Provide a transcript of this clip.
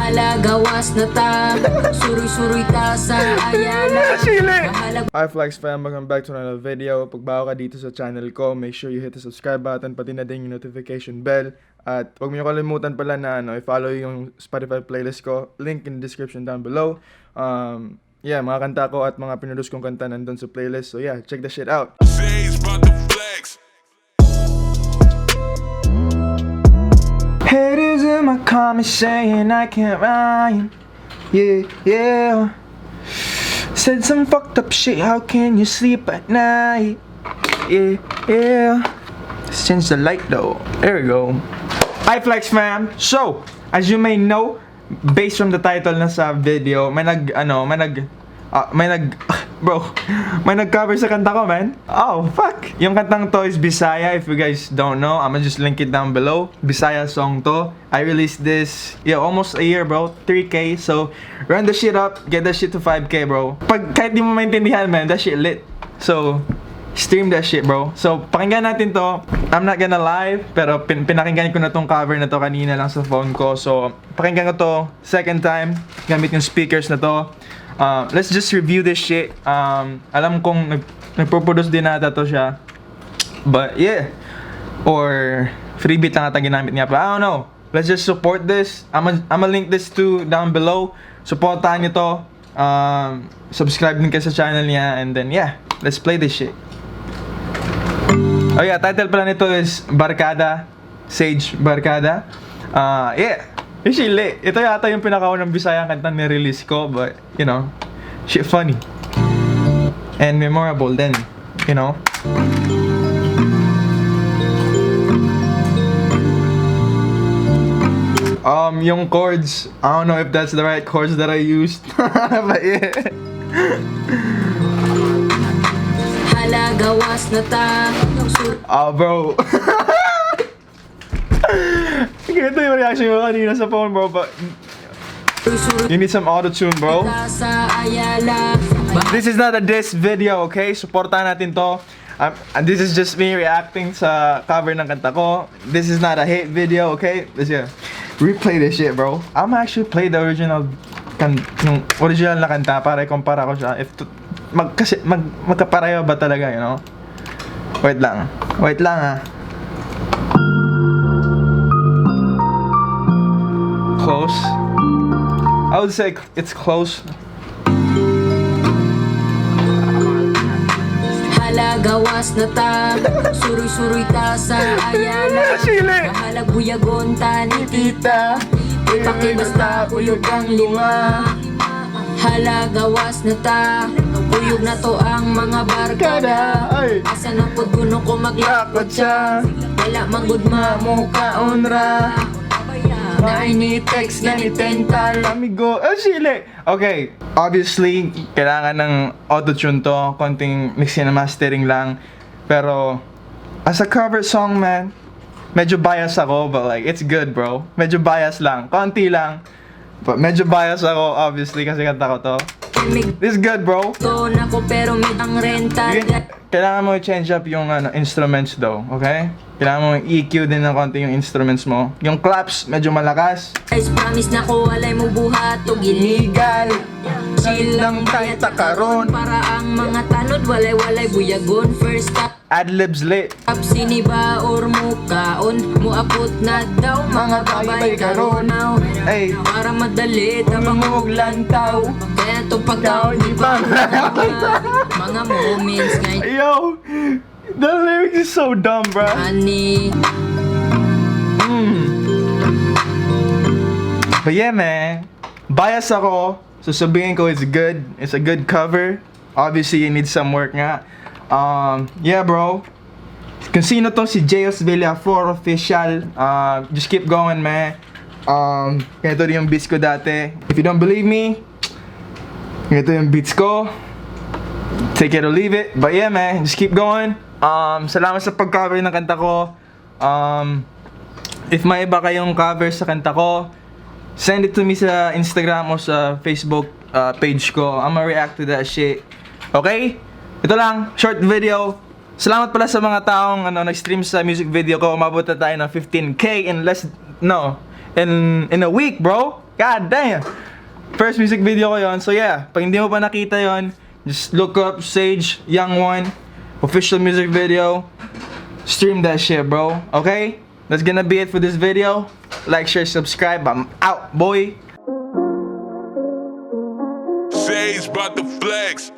Halagawas na ta, suruy-suruy ta sa ayala. Hi Flex fam, welcome back to another video. Pag bago ka dito sa channel ko, make sure you hit the subscribe button, pati na din yung notification bell. At huwag mo kalimutan pala na i-follow yung Spotify playlist ko, link in the description down below. Yeah, mga kanta ko at mga pinroduce kong kanta nandun sa playlist. So yeah, check the shit out. Haters in my comments saying I can't rhyme. Yeah, yeah. Said some fucked up shit, how can you sleep at night? Yeah, yeah. Let's change the light though. There we go. Hi Flex fam. So, as you may know, based from the title na sa video, may nag-cover sa kanta ko, man. Oh, fuck. Yung kantang to is Bisaya. If you guys don't know, I'ma just link it down below. Bisaya song to. I released this, almost a year, bro. 3K. So, run the shit up. Get that shit to 5K, bro. Kahit di mo maintindihan, man, that shit lit. So, stream that shit, bro. So, pakinggan natin to. I'm not gonna lie, pero pinakinggan ko na tong cover na to kanina lang sa phone ko. So, pakinggan ko to second time. Gamit yung speakers na to. Let's just review this shit. Alam kong nagpo-produce din nata to siya. But yeah. Or freebie lang ata ginamit niya. But I don't know. Let's just support this. I'ma link this to down below. Supportahan nyo to. Subscribe din kayo sa channel niya. And then yeah, let's play this shit. Oh yeah, title pala nito is Barkada. Sage Barkada. Yeah. Actually, ito yata yung pinakaunang Bisaya kanta ni-release ko, but, you know, shit funny. And memorable then, you know. Yung chords, I don't know if that's the right chords that I used, but yeah. Halagawas na ta. Oh, bro. Ito yung reaction ko kanina sa phone, bro, but you need some auto-tune, bro. This is not a diss video, okay? Supportahan natin to. This is just me reacting sa cover ng kanta ko. This is not a hate video, okay? Let's replay this shit, bro. I'm actually play the original yung original na kanta para i-compare ko siya. Kasi magkapareho ba talaga, you know? Wait lang ah. Close. I would say it's close. Halagawas na ta, suruy-suruy ta sa ayala. Mahalag buyagon ta ni tita, pakibasta uyog ang lima. Halagawas na ta, uyog na to ang mga barkada. Asa na pod kuno ko maglakot siya, wala manggod mamukaonra. Na ini-text na ni-tenta amigo. Okay, obviously, kailangan ng auto-tune to. Konting mixing and mastering lang. Pero, as a cover song, man, medyo bias ako, but like, it's good, bro. Medyo bias lang. Konti lang. But medyo bias ako, obviously, kasi kanta ko to. This is good, bro. Kailangan mo i-change up yung instruments though, okay? Kailangan mo EQ din ng konti yung instruments mo. Yung claps, medyo malakas. Guys, promise na ko walay mo buhat o giligal. Chill lang tayo takaron. Para ang mga tanod, walay-walay buyagon. First up, adlibs lit. Siniba or mukaon, muapot na daw mga kabay karonaw. Ay, para madali, tabang lantaw. Kaya itong pagkaon, di ba? Mga moments ngayon. Yo, the lyrics is so dumb, bro. Ani. But yeah, man, bias ako. So sabihin ko it's good. It's a good cover. Obviously, you need some work nga. Yeah, bro. Kung sino to si J.S. Villafor official. Just keep going, man. Ganito rin yung beats ko dati. If you don't believe me, ganito yung beats ko. Take it or leave it. But yeah, man, just keep going. Salamat sa pag-cover ng kanta ko. If may iba kayong cover sa kanta ko, send it to me sa Instagram o sa Facebook page ko. I'ma react to that shit. Okay? Ito lang, short video. Salamat pala sa mga taong nag-stream sa music video ko. Umabot na tayo ng 15K in a week, bro. God damn! First music video ko yon. So yeah, pag hindi mo pa nakita yon, just look up Sage Young One official music video. Stream that shit, bro. Okay? That's gonna be it for this video. Like, share, subscribe. I'm out, boy. Sage about the flex.